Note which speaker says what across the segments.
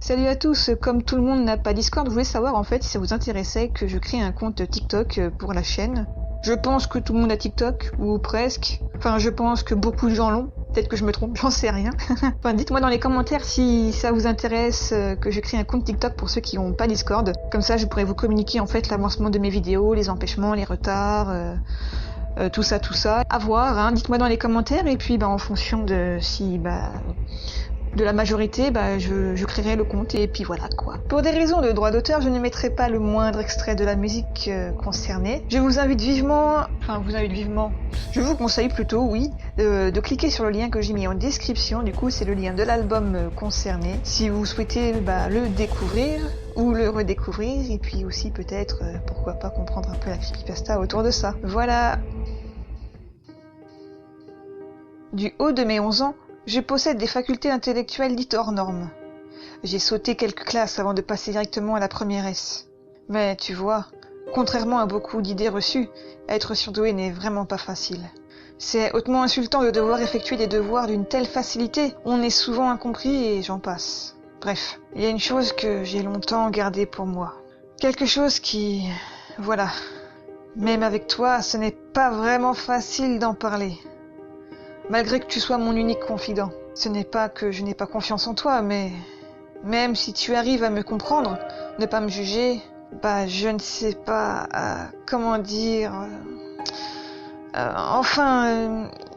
Speaker 1: Salut à tous, comme tout le monde n'a pas Discord, je voulais savoir en fait si ça vous intéressait que je crée un compte TikTok pour la chaîne. Je pense que tout le monde a TikTok, ou presque. Enfin, je pense que beaucoup de gens l'ont. Peut-être que je me trompe, j'en sais rien. Enfin, dites-moi dans les commentaires si ça vous intéresse que je crée un compte TikTok pour ceux qui n'ont pas Discord. Comme ça, je pourrais vous communiquer en fait l'avancement de mes vidéos, les empêchements, les retards, tout ça. À voir, hein. Dites-moi dans les commentaires et puis en fonction de de la majorité, je créerai le compte et puis voilà quoi. Pour des raisons de droit d'auteur, je ne mettrai pas le moindre extrait de la musique concernée. Je vous conseille plutôt, oui, de cliquer sur le lien que j'ai mis en description. Du coup, c'est le lien de l'album concerné. Si vous souhaitez le découvrir ou le redécouvrir et puis aussi peut-être, pourquoi pas comprendre un peu la creepypasta autour de ça. Voilà. Du haut de mes 11 ans, je possède des facultés intellectuelles dites hors normes. J'ai sauté quelques classes avant de passer directement à la première S. Mais tu vois, contrairement à beaucoup d'idées reçues, être surdoué n'est vraiment pas facile. C'est hautement insultant de devoir effectuer des devoirs d'une telle facilité, on est souvent incompris et j'en passe. Bref, il y a une chose que j'ai longtemps gardée pour moi. Quelque chose qui... Voilà. Même avec toi, ce n'est pas vraiment facile d'en parler. Malgré que tu sois mon unique confident. Ce n'est pas que je n'ai pas confiance en toi, mais même si tu arrives à me comprendre, ne pas me juger, je ne sais pas comment dire.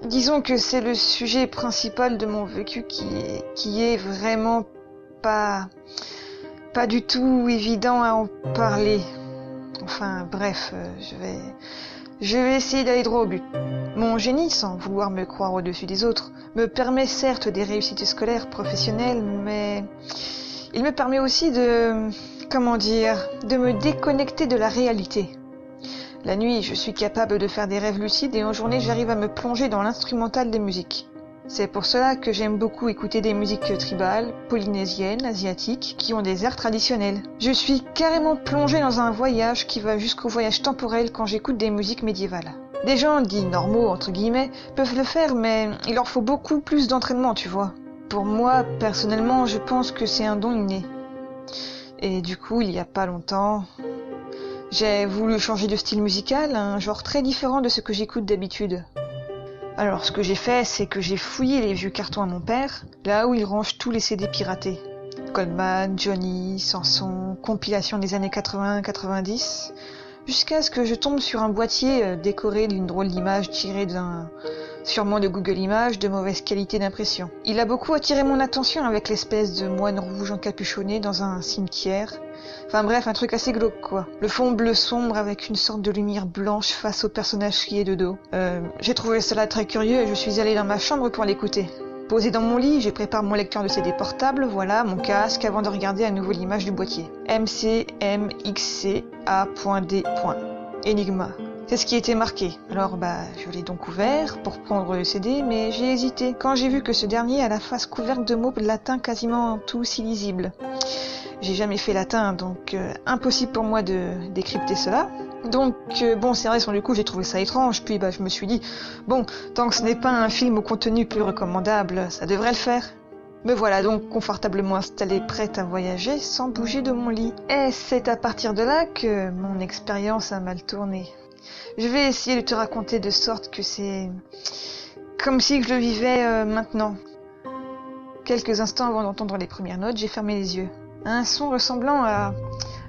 Speaker 1: Disons que c'est le sujet principal de mon vécu qui est vraiment pas du tout évident à en parler. Enfin bref, je vais essayer d'aller droit au but. Mon génie, sans vouloir me croire au-dessus des autres, me permet certes des réussites scolaires, professionnelles, mais il me permet aussi de me déconnecter de la réalité. La nuit, je suis capable de faire des rêves lucides et en journée, j'arrive à me plonger dans l'instrumental des musiques. C'est pour cela que j'aime beaucoup écouter des musiques tribales, polynésiennes, asiatiques, qui ont des airs traditionnels. Je suis carrément plongée dans un voyage qui va jusqu'au voyage temporel quand j'écoute des musiques médiévales. Des gens dits normaux, entre guillemets, peuvent le faire, mais il leur faut beaucoup plus d'entraînement, tu vois. Pour moi, personnellement, je pense que c'est un don inné. Et du coup, il y a pas longtemps, j'ai voulu changer de style musical, un genre très différent de ce que j'écoute d'habitude. Alors, ce que j'ai fait, c'est que j'ai fouillé les vieux cartons à mon père, là où il range tous les CD piratés. Goldman, Johnny, Sanson, compilation des années 80-90... jusqu'à ce que je tombe sur un boîtier décoré d'une drôle d'image tirée sûrement de Google Images, de mauvaise qualité d'impression. Il a beaucoup attiré mon attention avec l'espèce de moine rouge encapuchonné dans un cimetière. Enfin bref, un truc assez glauque quoi. Le fond bleu sombre avec une sorte de lumière blanche face au personnage scié de dos. J'ai trouvé cela très curieux et je suis allée dans ma chambre pour l'écouter. Posé dans mon lit, je prépare mon lecteur de CD portable, voilà, mon casque, avant de regarder à nouveau l'image du boîtier. MCMXCA.D. Enigma. C'est ce qui était marqué. Alors je l'ai donc ouvert pour prendre le CD, mais j'ai hésité quand j'ai vu que ce dernier a la face couverte de mots latin quasiment tous illisibles. J'ai jamais fait latin, donc impossible pour moi de décrypter cela. Donc c'est vrai, du coup j'ai trouvé ça étrange, puis je me suis dit, tant que ce n'est pas un film au contenu plus recommandable, ça devrait le faire. Me voilà donc confortablement installée, prête à voyager sans bouger de mon lit. Et c'est à partir de là que mon expérience a mal tourné. Je vais essayer de te raconter de sorte que c'est comme si je le vivais maintenant. Quelques instants avant d'entendre les premières notes, j'ai fermé les yeux. Un son ressemblant à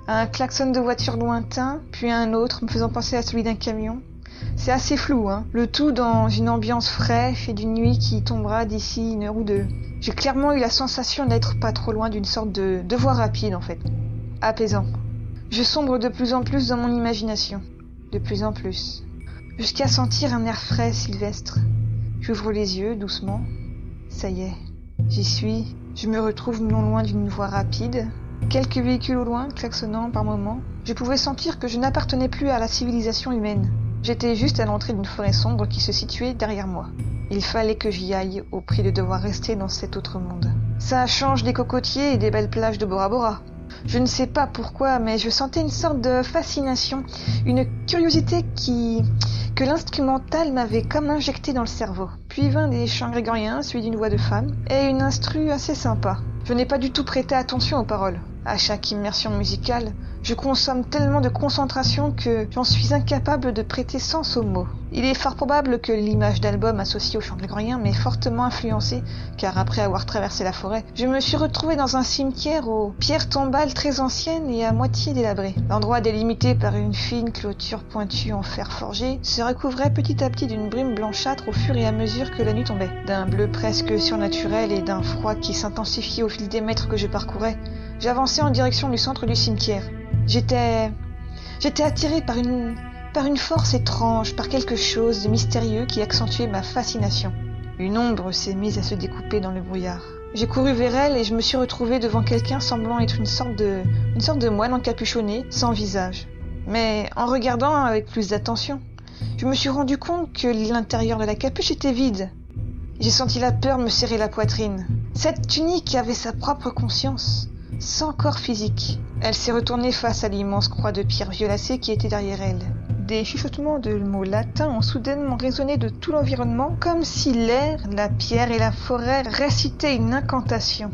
Speaker 1: un klaxon de voiture lointain, puis un autre me faisant penser à celui d'un camion. C'est assez flou, hein. Le tout dans une ambiance fraîche et d'une nuit qui tombera d'ici 1 heure ou 2. J'ai clairement eu la sensation d'être pas trop loin d'une sorte de voie rapide en fait. Apaisant. Je sombre de plus en plus dans mon imagination. De plus en plus. Jusqu'à sentir un air frais sylvestre. J'ouvre les yeux doucement. Ça y est. J'y suis. Je me retrouve non loin d'une voie rapide. Quelques véhicules au loin, klaxonnant par moments. Je pouvais sentir que je n'appartenais plus à la civilisation humaine. J'étais juste à l'entrée d'une forêt sombre qui se situait derrière moi. Il fallait que j'y aille, au prix de devoir rester dans cet autre monde. Ça change des cocotiers et des belles plages de Bora Bora. Je ne sais pas pourquoi, mais je sentais une sorte de fascination, une curiosité que l'instrumental m'avait comme injecté dans le cerveau. Puis vint des chants grégoriens, suivis d'une voix de femme, et une instru assez sympa. Je n'ai pas du tout prêté attention aux paroles. À chaque immersion musicale, je consomme tellement de concentration que j'en suis incapable de prêter sens aux mots. Il est fort probable que l'image d'album associée au chant grégorien m'ait fortement influencé, car après avoir traversé la forêt, je me suis retrouvée dans un cimetière aux pierres tombales très anciennes et à moitié délabrées. L'endroit délimité par une fine clôture pointue en fer forgé se recouvrait petit à petit d'une brume blanchâtre au fur et à mesure que la nuit tombait. D'un bleu presque surnaturel et d'un froid qui s'intensifiait au fil des mètres que je parcourais, j'avançais en direction du centre du cimetière. J'étais attirée par une force étrange, par quelque chose de mystérieux qui accentuait ma fascination. Une ombre s'est mise à se découper dans le brouillard. J'ai couru vers elle et je me suis retrouvée devant quelqu'un semblant être une sorte de moine encapuchonné, sans visage. Mais en regardant avec plus d'attention, je me suis rendu compte que l'intérieur de la capuche était vide. J'ai senti la peur me serrer la poitrine. Cette tunique avait sa propre conscience, sans corps physique. Elle s'est retournée face à l'immense croix de pierre violacée qui était derrière elle. Des chuchotements de mots latins ont soudainement résonné de tout l'environnement, comme si l'air, la pierre et la forêt récitaient une incantation.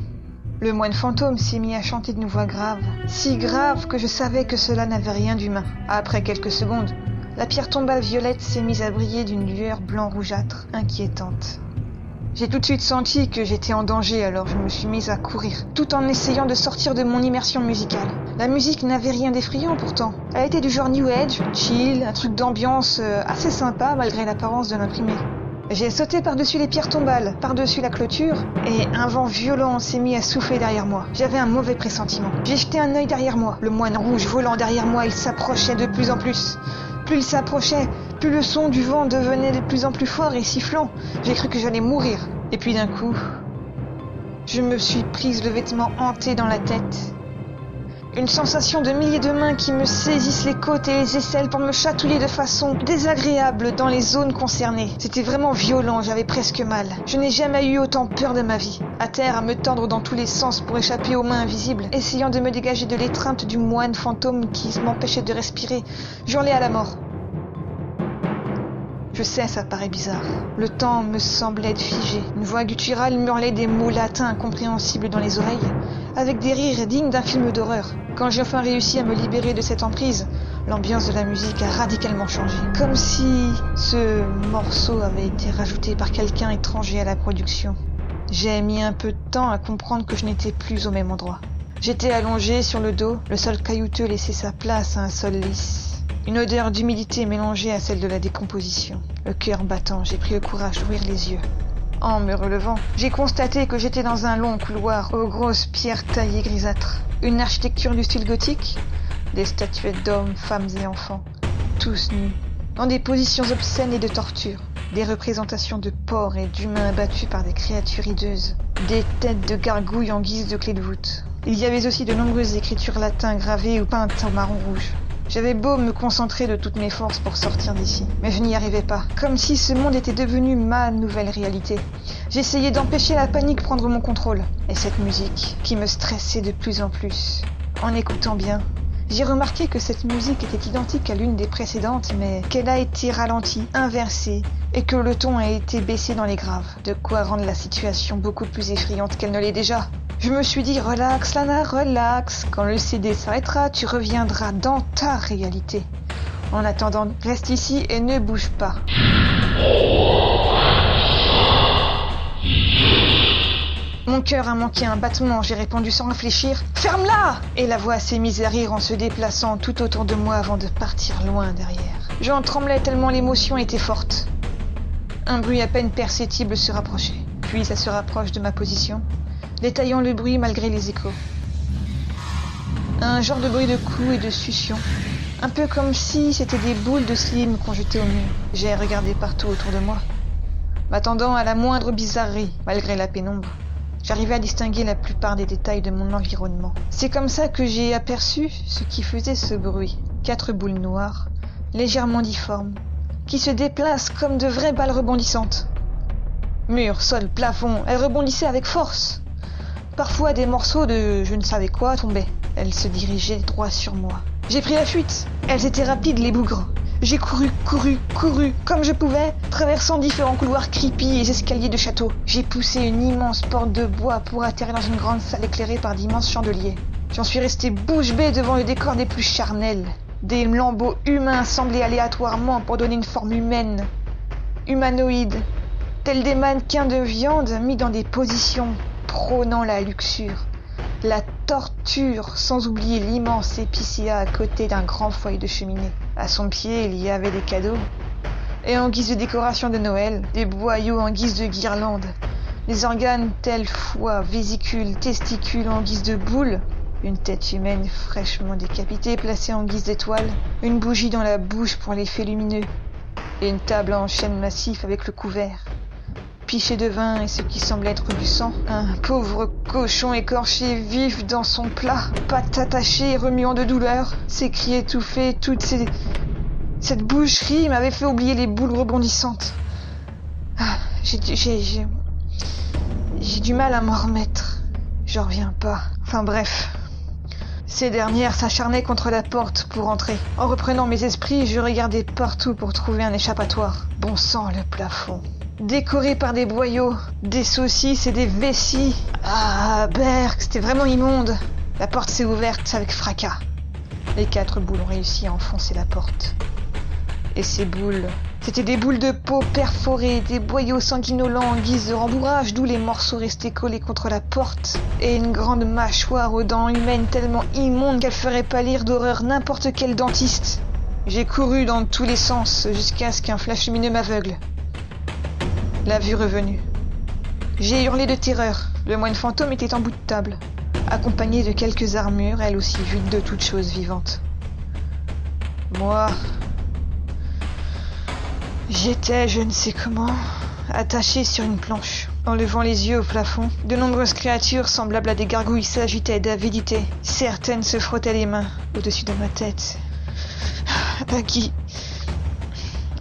Speaker 1: Le moine fantôme s'est mis à chanter d'une voix grave, si grave que je savais que cela n'avait rien d'humain. Après quelques secondes, la pierre tombale violette s'est mise à briller d'une lueur blanc-rougeâtre, inquiétante. J'ai tout de suite senti que j'étais en danger, alors je me suis mise à courir, tout en essayant de sortir de mon immersion musicale. La musique n'avait rien d'effrayant pourtant. Elle était du genre New Age, chill, un truc d'ambiance assez sympa malgré l'apparence de l'imprimé. J'ai sauté par-dessus les pierres tombales, par-dessus la clôture, et un vent violent s'est mis à souffler derrière moi. J'avais un mauvais pressentiment. J'ai jeté un œil derrière moi. Le moine rouge volant derrière moi, il s'approchait de plus en plus. Plus il s'approchait, plus le son du vent devenait de plus en plus fort et sifflant. J'ai cru que j'allais mourir. Et puis d'un coup, je me suis prise le vêtement hanté dans la tête. Une sensation de milliers de mains qui me saisissent les côtes et les aisselles pour me chatouiller de façon désagréable dans les zones concernées. C'était vraiment violent, j'avais presque mal. Je n'ai jamais eu autant peur de ma vie. À terre, à me tendre dans tous les sens pour échapper aux mains invisibles, essayant de me dégager de l'étreinte du moine fantôme qui m'empêchait de respirer, j'hurlais à la mort. Je sais, ça paraît bizarre. Le temps me semblait être figé. Une voix gutturale hurlait des mots latins incompréhensibles dans les oreilles, avec des rires dignes d'un film d'horreur. Quand j'ai enfin réussi à me libérer de cette emprise, l'ambiance de la musique a radicalement changé. Comme si ce morceau avait été rajouté par quelqu'un étranger à la production. J'ai mis un peu de temps à comprendre que je n'étais plus au même endroit. J'étais allongé sur le dos, le sol caillouteux laissait sa place à un sol lisse. Une odeur d'humidité mélangée à celle de la décomposition. Le cœur battant, j'ai pris le courage d'ouvrir les yeux. En me relevant, j'ai constaté que j'étais dans un long couloir aux grosses pierres taillées grisâtres. Une architecture du style gothique, des statuettes d'hommes, femmes et enfants, tous nus, dans des positions obscènes et de torture. Des représentations de porcs et d'humains abattus par des créatures hideuses. Des têtes de gargouilles en guise de clé de voûte. Il y avait aussi de nombreuses écritures latines gravées ou peintes en marron rouge. J'avais beau me concentrer de toutes mes forces pour sortir d'ici, mais je n'y arrivais pas, comme si ce monde était devenu ma nouvelle réalité. J'essayais d'empêcher la panique prendre mon contrôle, et cette musique qui me stressait de plus en plus. En écoutant bien, j'ai remarqué que cette musique était identique à l'une des précédentes, mais qu'elle a été ralentie, inversée, et que le ton a été baissé dans les graves, de quoi rendre la situation beaucoup plus effrayante qu'elle ne l'est déjà. Je me suis dit, relax Lana, relax, quand le CD s'arrêtera, tu reviendras dans ta réalité. En attendant, reste ici et ne bouge pas. Mon cœur a manqué un battement, j'ai répondu sans réfléchir, ferme-la! Et la voix s'est mise à rire en se déplaçant tout autour de moi avant de partir loin derrière. J'en tremblais tellement l'émotion était forte. Un bruit à peine perceptible se rapprochait, puis ça se rapproche de ma position, détaillant le bruit malgré les échos. Un genre de bruit de coups et de succion, un peu comme si c'était des boules de slime qu'on jetait au mur. J'ai regardé partout autour de moi, m'attendant à la moindre bizarrerie, malgré la pénombre. J'arrivais à distinguer la plupart des détails de mon environnement. C'est comme ça que j'ai aperçu ce qui faisait ce bruit. 4 boules noires, légèrement difformes, qui se déplacent comme de vraies balles rebondissantes. Mur, sol, plafond, elles rebondissaient avec force. Parfois, des morceaux de je ne savais quoi tombaient. Elles se dirigeaient droit sur moi. J'ai pris la fuite. Elles étaient rapides, les bougres. J'ai couru, comme je pouvais, traversant différents couloirs creepy et escaliers de château. J'ai poussé une immense porte de bois pour atterrir dans une grande salle éclairée par d'immenses chandeliers. J'en suis resté bouche bée devant le décor des plus charnels. Des lambeaux humains assemblés aléatoirement pour donner une forme humaine, humanoïde, tels des mannequins de viande mis dans des positions prônant la luxure, la torture, sans oublier l'immense épicéa à côté d'un grand foyer de cheminée. À son pied, il y avait des cadeaux. Et en guise de décoration de Noël, des boyaux en guise de guirlande, des organes tels foie, vésicules, testicules en guise de boules, une tête humaine fraîchement décapitée placée en guise d'étoile, une bougie dans la bouche pour l'effet lumineux, et une table en chêne massif avec le couvert. Piché de vin et ce qui semble être du sang. Un pauvre cochon écorché vif dans son plat, pattes attachées et remuant de douleur, ses cris étouffés, cette boucherie m'avait fait oublier les boules rebondissantes. J'ai du mal à m'en remettre. J'en reviens pas. Enfin bref. Ces dernières s'acharnaient contre la porte pour entrer. En reprenant mes esprits, je regardais partout pour trouver un échappatoire. Bon sang, le plafond. Décoré par des boyaux, des saucisses et des vessies. Ah, berk, c'était vraiment immonde. La porte s'est ouverte avec fracas. Les 4 boules ont réussi à enfoncer la porte. Et ces boules, c'était des boules de peau perforées, des boyaux sanguinolents en guise de rembourrage, d'où les morceaux restés collés contre la porte, et une grande mâchoire aux dents humaines tellement immonde qu'elle ferait pâlir d'horreur n'importe quel dentiste. J'ai couru dans tous les sens jusqu'à ce qu'un flash lumineux m'aveugle. La vue revenue. J'ai hurlé de terreur. Le moine fantôme était en bout de table, accompagné de quelques armures, elles aussi vides de toute chose vivante. Moi, j'étais, je ne sais comment, attaché sur une planche. En levant les yeux au plafond, de nombreuses créatures semblables à des gargouilles s'agitaient d'avidité. Certaines se frottaient les mains au-dessus de ma tête.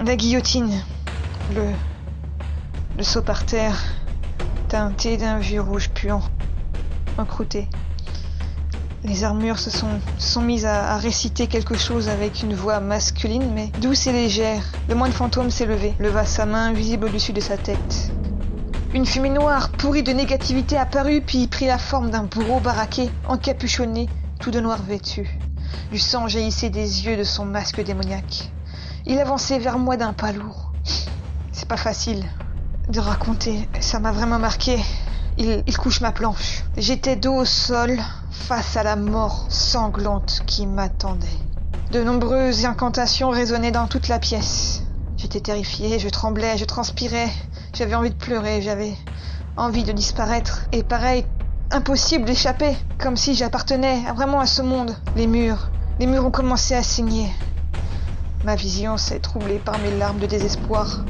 Speaker 1: La guillotine. Le seau par terre, teinté d'un vieux rouge puant, encrouté. Les armures se sont mises à réciter quelque chose avec une voix masculine, mais douce et légère. Le moine fantôme s'est levé, leva sa main visible au-dessus de sa tête. Une fumée noire, pourrie de négativité apparut, puis prit la forme d'un bourreau baraqué, encapuchonné, tout de noir vêtu. Du sang jaillissait des yeux de son masque démoniaque. Il avançait vers moi d'un pas lourd. C'est pas facile de raconter, ça m'a vraiment marqué. Il couche ma planche. J'étais dos au sol, face à la mort sanglante qui m'attendait. De nombreuses incantations résonnaient dans toute la pièce. J'étais terrifiée, je tremblais, je transpirais. J'avais envie de pleurer, j'avais envie de disparaître. Et pareil, impossible d'échapper, comme si j'appartenais vraiment à ce monde. Les murs ont commencé à saigner. Ma vision s'est troublée par mes larmes de désespoir.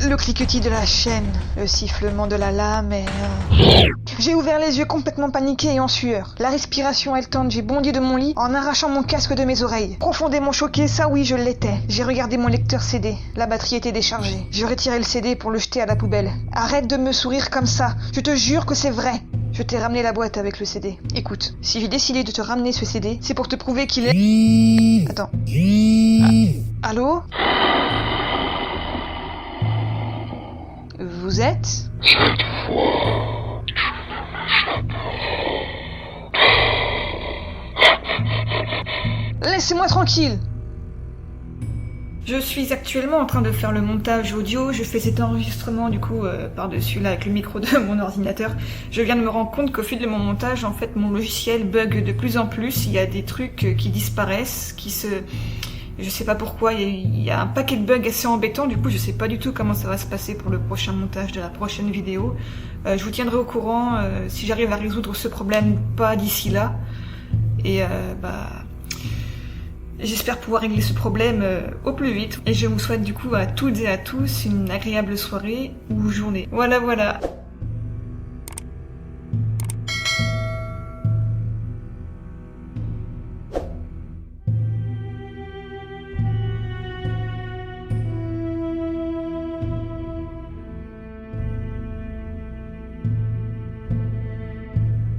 Speaker 1: Le cliquetis de la chaîne, le sifflement de la lame et... J'ai ouvert les yeux complètement paniqué et en sueur. La respiration haletante, j'ai bondi de mon lit en arrachant mon casque de mes oreilles. Profondément choqué, ça oui, je l'étais. J'ai regardé mon lecteur CD. La batterie était déchargée. Je retirai le CD pour le jeter à la poubelle. Arrête de me sourire comme ça. Je te jure que c'est vrai. Je t'ai ramené la boîte avec le CD. Écoute, si j'ai décidé de te ramener ce CD, c'est pour te prouver qu'il est... Attends. Allô ? Vous êtes ?
Speaker 2: Cette fois, tu ne m'échapperas.
Speaker 1: Laissez-moi tranquille. Je suis actuellement en train de faire le montage audio. Je fais cet enregistrement du coup par-dessus là avec le micro de mon ordinateur. Je viens de me rendre compte qu'au fil de mon montage, en fait, mon logiciel bug de plus en plus. Il y a des trucs qui disparaissent, je sais pas pourquoi, il y a un paquet de bugs assez embêtants, du coup je sais pas du tout comment ça va se passer pour le prochain montage de la prochaine vidéo. Je vous tiendrai au courant si j'arrive à résoudre ce problème ou pas d'ici là. Et j'espère pouvoir régler ce problème au plus vite. Et je vous souhaite du coup à toutes et à tous une agréable soirée ou journée. Voilà.